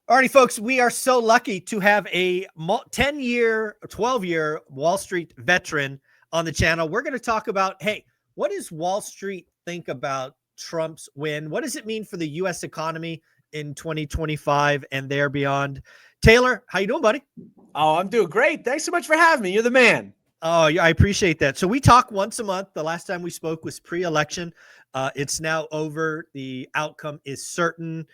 Alrighty, folks, we are so lucky to have a 10-year, 12-year Wall Street veteran on the channel. We're going to talk about, hey, what does Wall Street think about Trump's win? What does it mean for the U.S. economy in 2025 and there beyond? Taylor, how you doing, buddy? Oh, I'm doing great. Thanks so much for having me. You're the man. Oh, yeah, I appreciate that. So we talk once a month. The last time we spoke was pre-election. It's now over. The outcome is certain.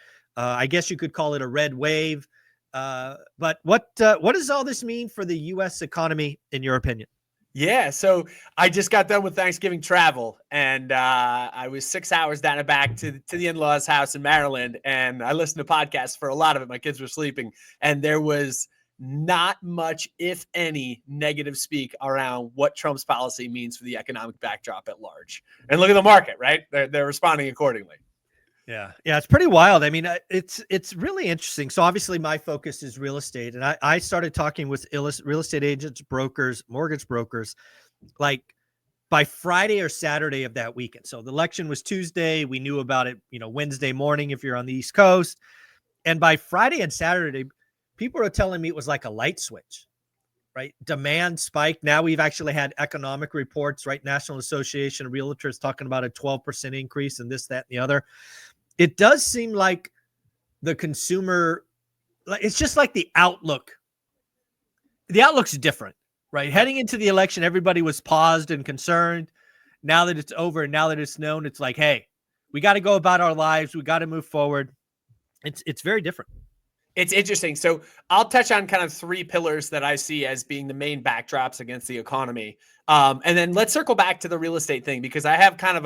I guess you could call it a red wave. But what does all this mean for the U.S. economy, in your opinion? Yeah, so I just got done with Thanksgiving travel, and I was 6 hours down and back to the in-laws' house in Maryland, and I listened to podcasts for a lot of it. My kids were sleeping, and there was not much, if any, negative speak around what Trump's policy means for the economic backdrop at large. And look at the market, right? They're responding accordingly. Yeah, it's pretty wild. I mean, it's really interesting. So obviously my focus is real estate, and I started talking with real estate agents, brokers, mortgage brokers, like by Friday or Saturday of that weekend. So the election was Tuesday. We knew about it, Wednesday morning if you're on the East Coast. And by Friday and Saturday, people are telling me it was like a light switch, right? Demand spiked. Now we've actually had economic reports, right? National Association of Realtors talking about a 12% increase and this, that, and the other. It does seem like the consumer, it's just like the outlook. The outlook's different, right? Heading into the election, everybody was paused and concerned. Now that it's over and now that it's known, it's like, hey, we got to go about our lives. We got to move forward. It's very different. It's interesting. So I'll touch on kind of three pillars that I see as being the main backdrops against the economy. And then let's circle back to the real estate thing, because I have kind of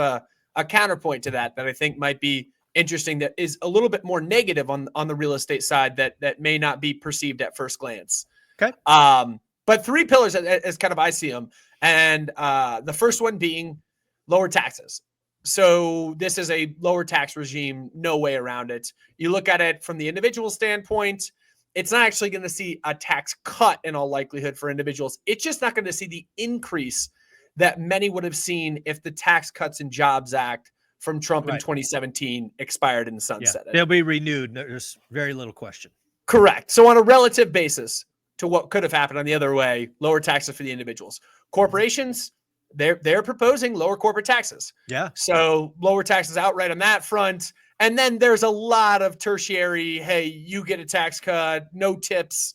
a counterpoint to that I think might be interesting, that is a little bit more negative on the real estate side that may not be perceived at first glance. Okay. But three pillars as kind of I see them. And the first one being lower taxes. So this is a lower tax regime, no way around it. You look at it from the individual standpoint, it's not actually going to see a tax cut in all likelihood for individuals. It's just not going to see the increase that many would have seen if the Tax Cuts and Jobs Act from Trump in 2017 expired in the sunset. Yeah, they'll be renewed. There's very little question. Correct. So on a relative basis to what could have happened on the other way, lower taxes for the individuals. Corporations, they're proposing lower corporate taxes. Yeah. So lower taxes outright on that front. And then there's a lot of tertiary, hey, you get a tax cut, no tips,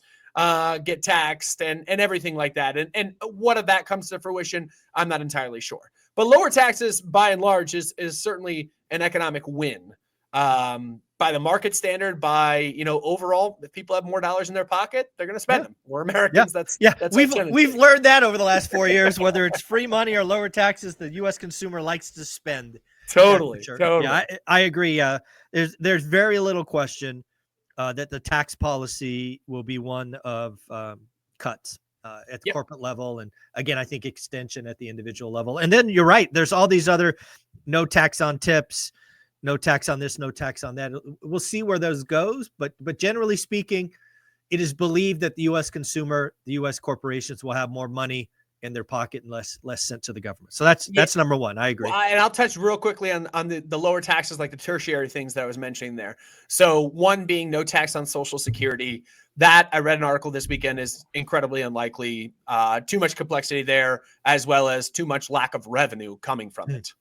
get taxed, and everything like that. And what of that comes to fruition, I'm not entirely sure. But lower taxes, by and large, is certainly an economic win. By the market standard, by overall, if people have more dollars in their pocket, they're going to spend them. We're Americans. Yeah. That's we've learned that over the last 4 years. Whether it's free money or lower taxes, the U.S. consumer likes to spend. Totally. Yeah, I agree. There's very little question that the tax policy will be one of cuts at the corporate level, and again, I think extension at the individual level. And then you're right. There's all these other no tax on tips. No tax on this, no tax on that. We'll see where those goes. But generally speaking, it is believed that the U.S. consumer, the U.S. corporations will have more money in their pocket and less sent to the government. So that's number one. I agree. Well, and I'll touch real quickly on the lower taxes, like the tertiary things that I was mentioning there. So one being no tax on Social Security. That, I read an article this weekend, is incredibly unlikely. Too much complexity there, as well as too much lack of revenue coming from it.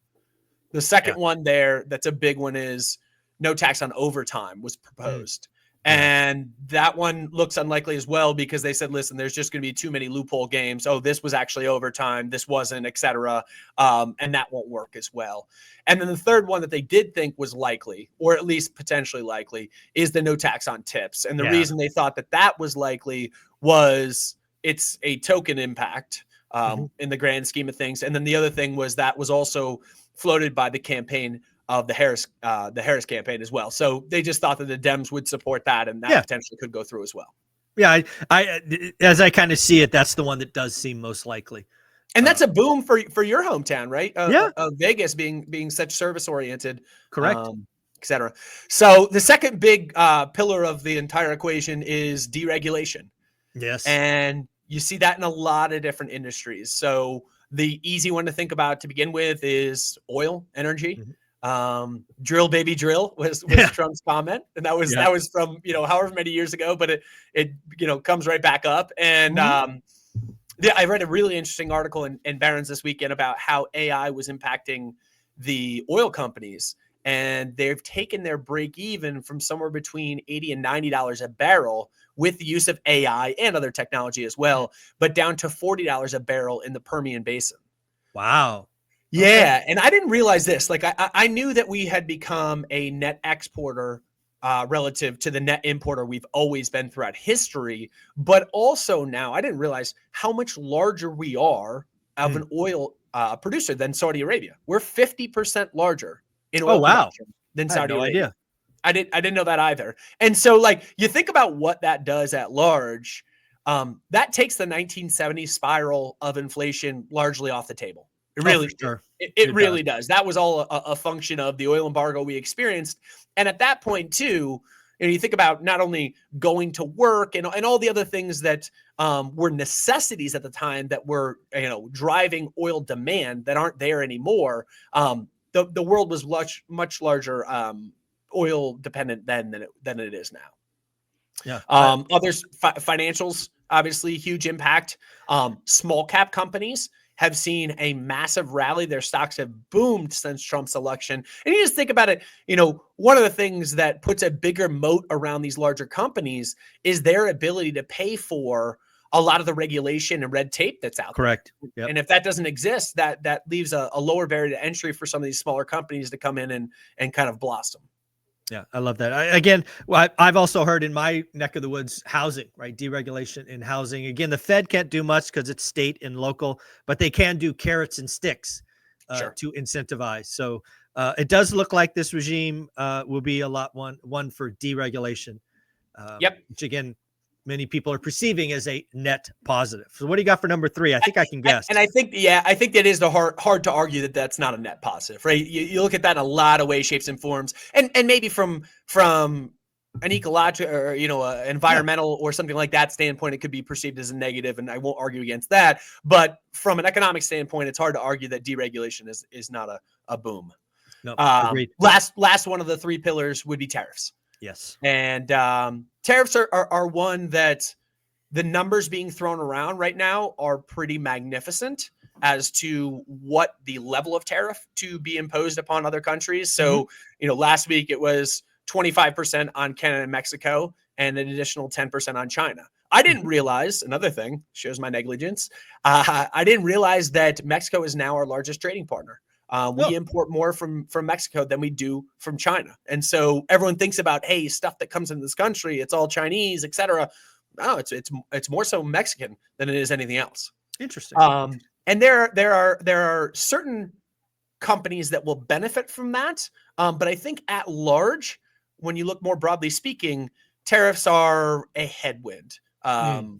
The second one there, that's a big one, is no tax on overtime was proposed. And that one looks unlikely as well, because they said, listen, there's just going to be too many loophole games. Oh, this was actually overtime, this wasn't, et cetera. And that won't work as well. And then the third one that they did think was likely, or at least potentially likely, is the no tax on tips. And the reason they thought that was likely was it's a token impact in the grand scheme of things. And then the other thing was that was also floated by the campaign of the Harris campaign as well. So they just thought that the Dems would support that, and that potentially could go through as well. Yeah, I as I kind of see it, that's the one that does seem most likely. And that's a boom for your hometown, right? Vegas being such service oriented, correct, et cetera. So the second big pillar of the entire equation is deregulation. Yes, and you see that in a lot of different industries. So the easy one to think about to begin with is oil, energy. Drill baby drill was Trump's comment. And that was from, however many years ago, but it comes right back up. And I read a really interesting article in Barron's this weekend about how AI was impacting the oil companies, and they've taken their break even from somewhere between $80 and $90 a barrel with the use of AI and other technology as well, but down to $40 a barrel in the Permian Basin. Wow. Yeah. Okay. And I didn't realize this. Like I knew that we had become a net exporter relative to the net importer we've always been throughout history. But also now I didn't realize how much larger we are of an oil producer than Saudi Arabia. We're 50% larger in oil production than Saudi Arabia. I didn't know that either. And so like you think about what that does at large, that takes the 1970s spiral of inflation largely off the table. It really, it really does. That was all a function of the oil embargo we experienced. And at that point too, you think about not only going to work and all the other things that were necessities at the time that were, driving oil demand that aren't there anymore. The world was much larger oil dependent than it is now. Yeah. Others, financials, obviously huge impact. Small cap companies have seen a massive rally. Their stocks have boomed since Trump's election. And you just think about it, one of the things that puts a bigger moat around these larger companies is their ability to pay for a lot of the regulation and red tape that's out there. Correct. Yep. And if that doesn't exist, that leaves a lower barrier to entry for some of these smaller companies to come in and kind of blossom. Yeah, I love that. I've also heard in my neck of the woods, housing, right? Deregulation in housing. Again, the Fed can't do much because it's state and local, but they can do carrots and sticks to incentivize. So it does look like this regime will be a lot one for deregulation. Which again, many people are perceiving as a net positive. So what do you got for number 3? I think I can guess. And I think that is the hard to argue that that's not a net positive, right? You look at that in a lot of ways, shapes, and forms, and maybe from an ecological or environmental or something like that standpoint, it could be perceived as a negative, and I won't argue against that. But from an economic standpoint, it's hard to argue that deregulation is not a boom. No, agreed. Last one of the 3 pillars would be tariffs. Yes. And tariffs are one that the numbers being thrown around right now are pretty magnificent as to what the level of tariff to be imposed upon other countries. So, last week it was 25% on Canada and Mexico and an additional 10% on China. I didn't realize, another thing, shows my negligence. I didn't realize that Mexico is now our largest trading partner. We import more from Mexico than we do from China. And so everyone thinks about, hey, stuff that comes into this country, it's all Chinese, et cetera. No, it's more so Mexican than it is anything else. Interesting. And there are certain companies that will benefit from that. But I think at large, when you look more broadly speaking, tariffs are a headwind. To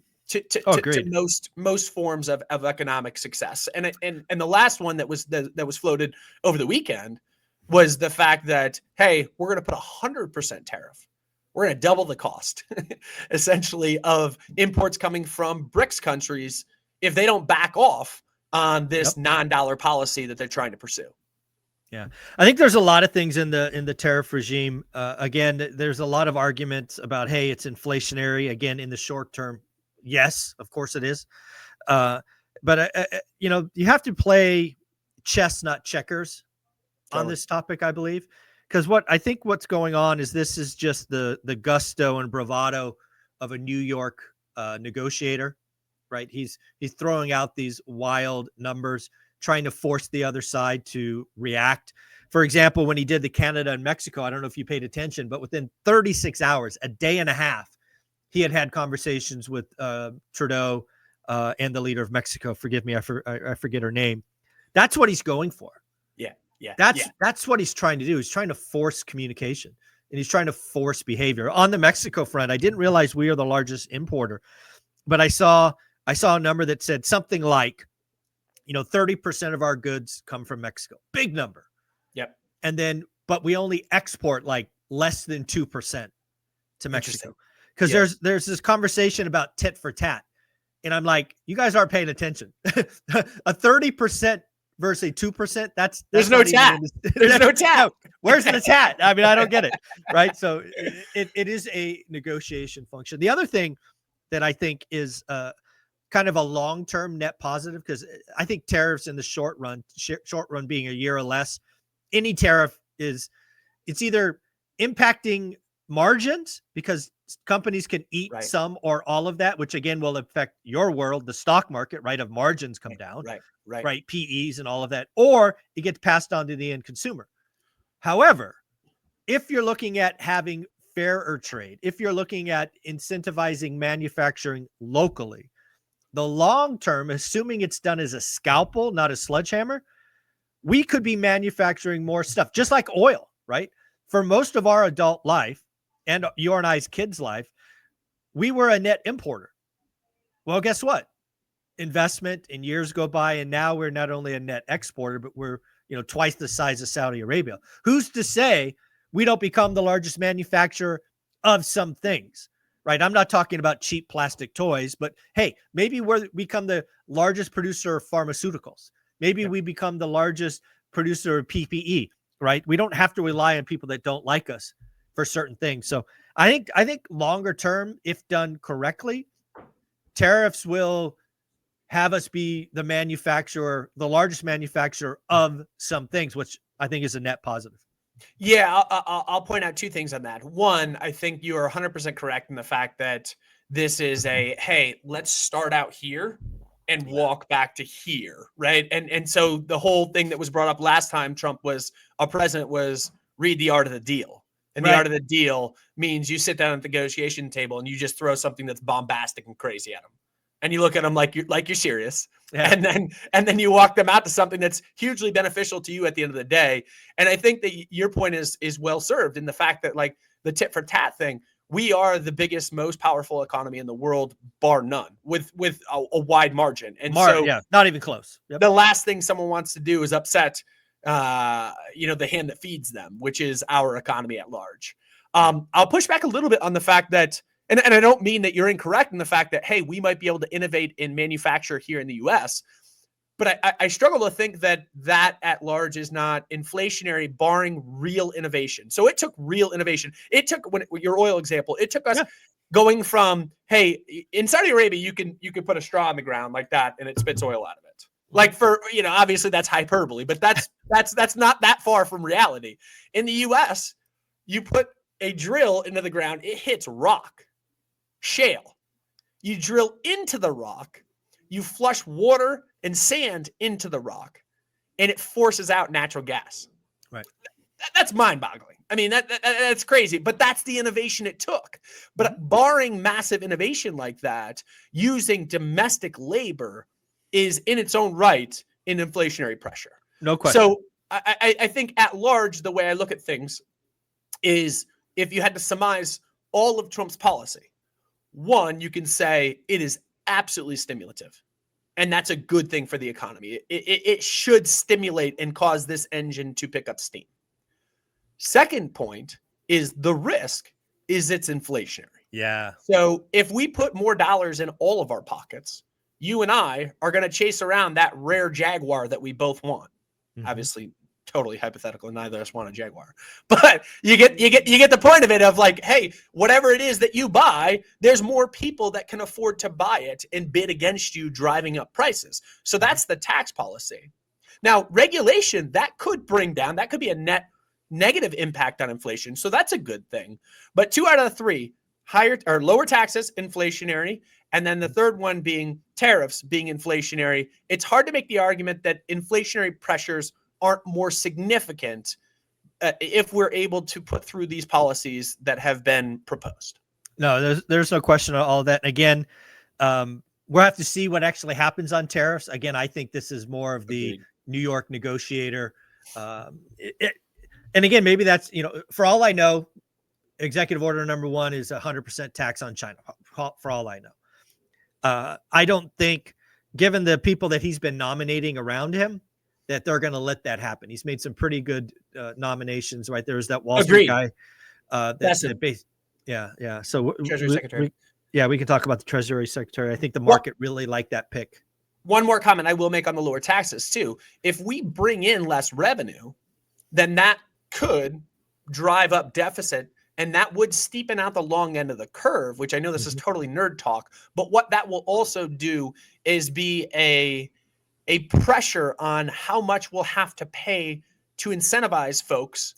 most forms of economic success. And the last one that was floated over the weekend was the fact that, hey, we're going to put 100% tariff. We're going to double the cost, essentially, of imports coming from BRICS countries if they don't back off on this non-dollar policy that they're trying to pursue. Yeah, I think there's a lot of things in the tariff regime. Again, there's a lot of arguments about, hey, it's inflationary. Again, in the short term. Yes, of course it is. But you have to play chess, not checkers on this topic, I believe, because what's going on is this is just the gusto and bravado of a New York negotiator, right? He's throwing out these wild numbers, trying to force the other side to react. For example, when he did the Canada and Mexico, I don't know if you paid attention, but within 36 hours, a day and a half, he had conversations with Trudeau and the leader of Mexico. Forgive me, I forget her name. That's what he's going for. Yeah. That's what he's trying to do. He's trying to force communication, and he's trying to force behavior. On the Mexico front, I didn't realize we are the largest importer, but I saw a number that said something like, 30% of our goods come from Mexico. Big number. Yep. And but we only export like less than 2% to Mexico. Because there's this conversation about tit for tat. And I'm like, you guys aren't paying attention. A 30% versus a 2%, There's that's no not even tat. There's no tat. Where's the tat? I mean, I don't get it. Right. So it is a negotiation function. The other thing that I think is kind of a long-term net positive, because I think tariffs in the short run being a year or less, any tariff it's either impacting margins because companies can eat some or all of that, which again will affect your world, the stock market, right? Of margins come down, right? PEs and all of that, or it gets passed on to the end consumer. However, if you're looking at having fairer trade, if you're looking at incentivizing manufacturing locally, the long term, assuming it's done as a scalpel, not a sledgehammer, we could be manufacturing more stuff, just like oil, right? For most of our adult life and your and I's kids' life, we were a net importer. Well, guess what? Investment and years go by, and now we're not only a net exporter, but we're twice the size of Saudi Arabia. Who's to say we don't become the largest manufacturer of some things, right? I'm not talking about cheap plastic toys, but hey, maybe we become the largest producer of pharmaceuticals. Maybe we become the largest producer of PPE, right? We don't have to rely on people that don't like us for certain things. So I think longer term, if done correctly, tariffs will have us be the largest manufacturer of some things, which I think is a net positive. Yeah, I'll point out two things on that. One, I think you are 100% correct in the fact that this is hey, let's start out here and walk back to here, right? And so the whole thing that was brought up last time Trump was a president was read the art of the deal. And the art of the deal means you sit down at the negotiation table and you just throw something that's bombastic and crazy at them. And you look at them like you're serious. Yeah. And then you walk them out to something that's hugely beneficial to you at the end of the day. And I think that your point is well served in the fact that, like, the tit for tat thing, we are the biggest, most powerful economy in the world, bar none, with a wide margin. And not even close. Yep. The last thing someone wants to do is upset the hand that feeds them, which is our economy at large. I'll push back a little bit on the fact that, and I don't mean that you're incorrect in the fact that, hey, we might be able to innovate and manufacture here in the U.S., but I struggle to think that at large is not inflationary, barring real innovation. So it took real innovation. It took, your oil example, it took us going from, hey, in Saudi Arabia, you can put a straw on the ground like that and it spits oil out of it. Like, for, obviously that's hyperbole, but that's not that far from reality. In the U.S., you put a drill into the ground, it hits rock, shale. You drill into the rock, you flush water and sand into the rock, and it forces out natural gas. Right. That's mind-boggling. I mean, that's crazy, but that's the innovation it took. But barring massive innovation like that, using domestic labor is in its own right an inflationary pressure. No question. So I think at large, the way I look at things is, if you had to surmise all of Trump's policy, one, you can say it is absolutely stimulative. And that's a good thing for the economy. It should stimulate and cause this engine to pick up steam. Second point is the risk is it's inflationary. Yeah. So if we put more dollars in all of our pockets, you and I are going to chase around that rare Jaguar that we both want. Obviously, totally hypothetical. Neither of us want a Jaguar, but you get the point of it, of like, hey, whatever it is that you buy, there's more people that can afford to buy it and bid against you, driving up prices. So that's the tax policy. Now, regulation, that could be a net negative impact on inflation. So that's a good thing. But 2 out of the 3, higher or lower taxes, inflationary. And then the third one being tariffs being inflationary. It's hard to make the argument that inflationary pressures aren't more significant if we're able to put through these policies that have been proposed. No, there's no question on all of that. And again, we'll have to see what actually happens on tariffs. Again, I think this is more of the New York negotiator. And again, maybe that's, for all I know, executive order number 1 is 100% tax on China, for all I know. I don't think, given the people that he's been nominating around him, that they're going to let that happen. He's made some pretty good nominations, right? There's that Wall Street guy. So Treasury Secretary. We can talk about the Treasury Secretary. I think the market really liked that pick. one more comment I will make on the lower taxes too. If we bring in less revenue, then that could drive up deficit, and that would steepen out the long end of the curve, which I know this is totally nerd talk, but what that will also do is be a pressure on how much we'll have to pay to incentivize folks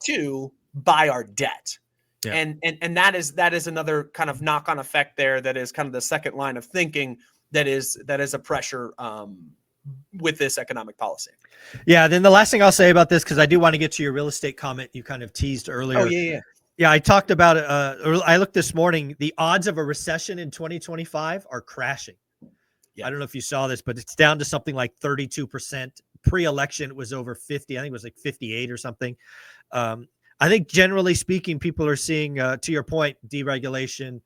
to buy our debt. Yeah. And that is another kind of knock-on effect there. That is kind of the second line of thinking that is a pressure with this economic policy. Yeah. Then the last thing I'll say about this, because I do want to get to your real estate comment you kind of teased earlier. Oh, yeah. Yeah, I talked about it. I looked this morning. The odds of a recession in 2025 are crashing. Yeah. I don't know if you saw this, but it's down to something like 32%. Pre-election, it was over 50. I think it was like 58 or something. I think generally speaking, people are seeing, to your point, deregulation,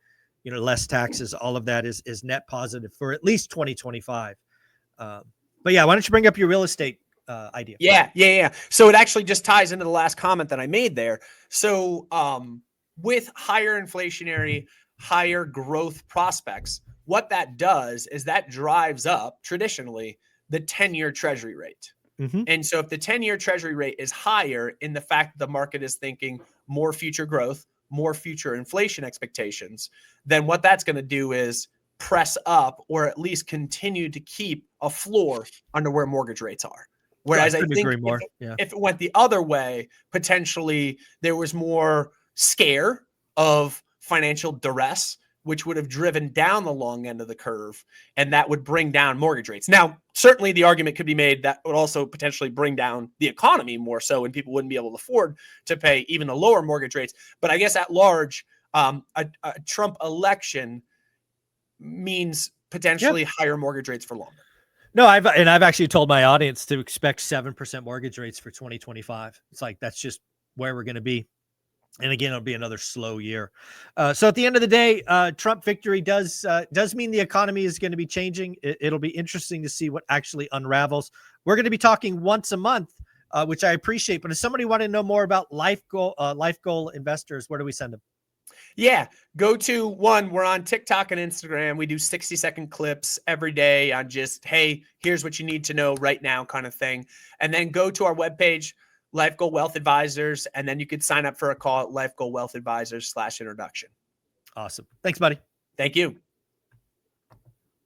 less taxes, all of that is net positive for at least 2025. But yeah, why don't you bring up your real estate idea? Yeah. So it actually just ties into the last comment that I made there. So with higher inflationary, higher growth prospects, what that does is that drives up traditionally the 10-year treasury rate. And so if the 10-year treasury rate is higher in the fact that the market is thinking more future growth, more future inflation expectations, then what that's going to do is press up or at least continue to keep a floor under where mortgage rates are. Whereas I think if it went the other way, potentially there was more scare of financial duress, which would have driven down the long end of the curve, and that would bring down mortgage rates. Now, certainly the argument could be made that would also potentially bring down the economy more so, and people wouldn't be able to afford to pay even the lower mortgage rates. But I guess at large, a Trump election means potentially higher mortgage rates for longer. No, I've actually told my audience to expect 7% mortgage rates for 2025. It's like, that's just where we're going to be. And again, it'll be another slow year. So at the end of the day, Trump victory does mean the economy is going to be changing. It'll be interesting to see what actually unravels. We're going to be talking once a month, which I appreciate. But if somebody wanted to know more about life goal investors, where do we send them? Yeah, go to we're on TikTok and Instagram. We do 60-second clips every day on just, hey, here's what you need to know right now kind of thing. And then go to our webpage, Life Goal Wealth Advisors, and then you could sign up for a call at Life Goal Wealth Advisors /introduction. Awesome. Thanks, buddy. Thank you.